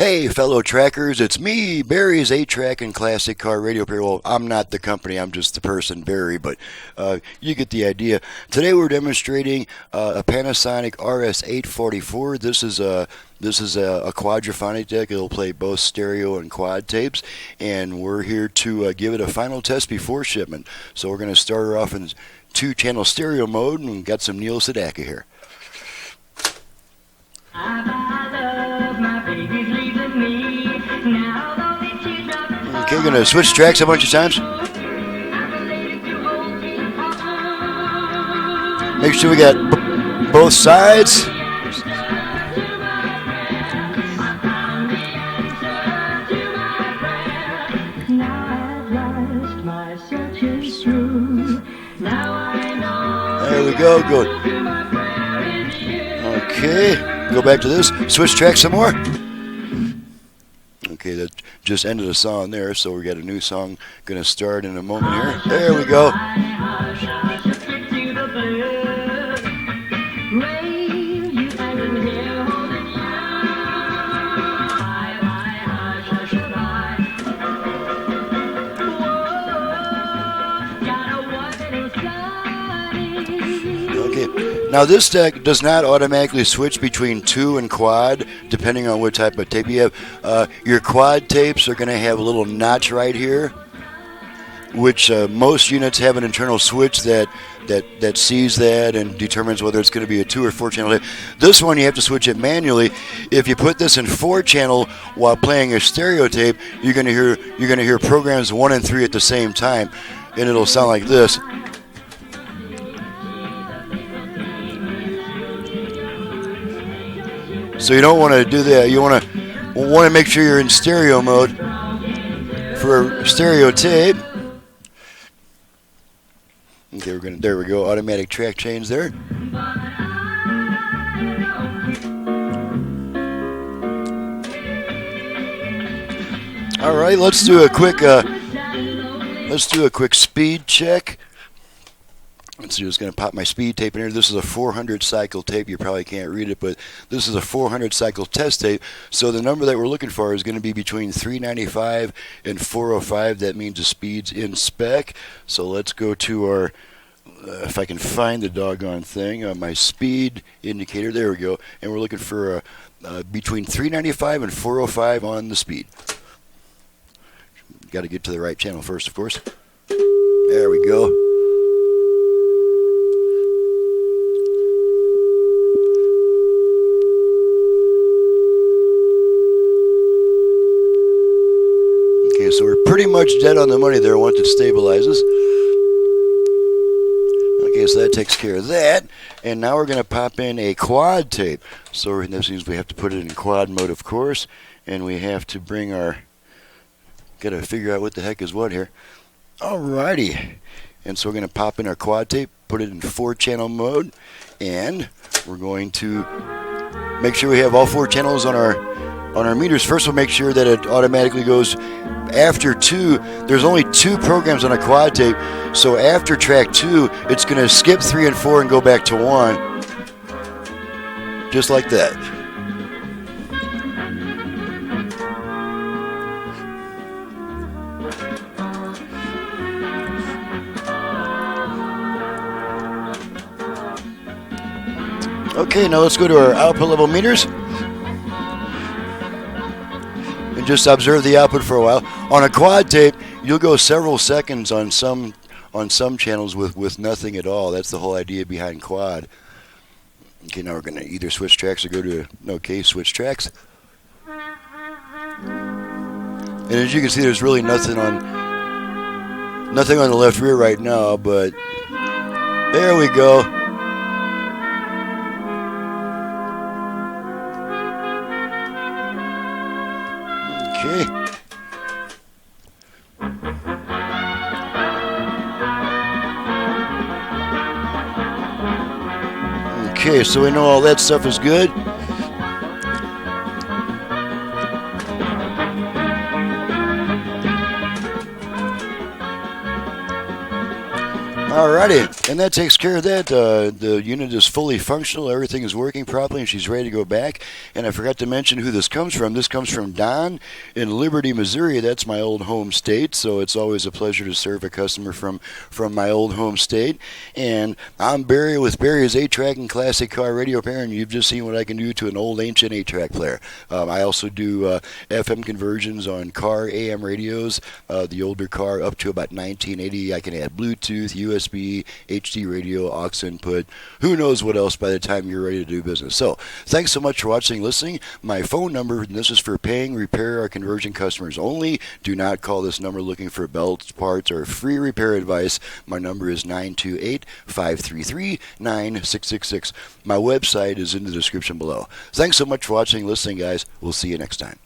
Hey, fellow trackers, it's me, Barry's 8-Track and Classic Car Radio Player. Well, I'm not the company, I'm just the person, Barry, but you get the idea. Today we're demonstrating a Panasonic RS-844. This is a quadraphonic deck. It'll play both stereo and quad tapes, and we're here to give it a final test before shipment. So we're going to start her off in 2-channel stereo mode, and got some Neil Sedaka here. Okay, gonna switch tracks a bunch of times. Make sure we got both sides. There we go, good. Okay, go back to this. Switch tracks some more. Okay, that just ended a song there, so we got a new song going to start in a moment here. There we go. Now this deck does not automatically switch between 2 and quad, depending on what type of tape you have. Your quad tapes are going to have a little notch right here, which most units have an internal switch that sees that and determines whether it's going to be a 2 or 4 channel tape. This one you have to switch it manually. If you put this in 4 channel while playing a stereo tape, you're going to hear programs 1 and 3 at the same time, and it'll sound like this. So you don't want to do that. You want to make sure you're in stereo mode for a stereo tape. Okay, there we go. Automatic track change there. All right, let's do a quick speed check. Let's see, I'm just going to pop my speed tape in here. This is a 400 cycle tape. You probably can't read it, but this is a 400 cycle test tape. So the number that we're looking for is going to be between 395 and 405. That means the speed's in spec. So let's go to our, if I can find the doggone thing, my speed indicator. There we go. And we're looking for between 395 and 405 on the speed. Got to get to the right channel first, of course. There we go. So we're pretty much dead on the money there once it stabilizes. Okay, so that takes care of that. And now we're going to pop in a quad tape. So this means we have to put it in quad mode, of course. And we have to bring our... Got to figure out what the heck is what here. Alrighty. And so we're going to pop in our quad tape, put it in 4-channel mode. And we're going to make sure we have all 4 channels on our meters. First, we'll make sure that it automatically goes after 2. There's only 2 programs on a quad tape, so after track 2, it's going to skip 3 and 4 and go back to 1, just like that. Okay, now let's go to our output level meters. And just observe the output for a while. On a quad tape, you'll go several seconds on some channels with nothing at all. That's the whole idea behind quad. Okay, now we're going to either switch tracks or go to switch tracks. And as you can see, there's really nothing on the left rear right now, but there we go. Okay. Okay, so we know all that stuff is good. Alrighty, and that takes care of that. The unit is fully functional. Everything is working properly, and she's ready to go back. And I forgot to mention who this comes from. This comes from Don in Liberty, Missouri. That's my old home state, so it's always a pleasure to serve a customer from my old home state. And I'm Barry with Barry's 8-track and classic car radio player, and you've just seen what I can do to an old ancient 8-track player. I also do FM conversions on car AM radios. The older car up to about 1980. I can add Bluetooth, USB, HD radio, aux input, who knows what else by the time you're ready to do business. So, thanks so much for watching and listening. My phone number, and this is for paying, repair, or conversion customers only. Do not call this number looking for belts, parts, or free repair advice. My number is 928-533-9666. My website is in the description below. Thanks so much for watching and listening, guys. We'll see you next time.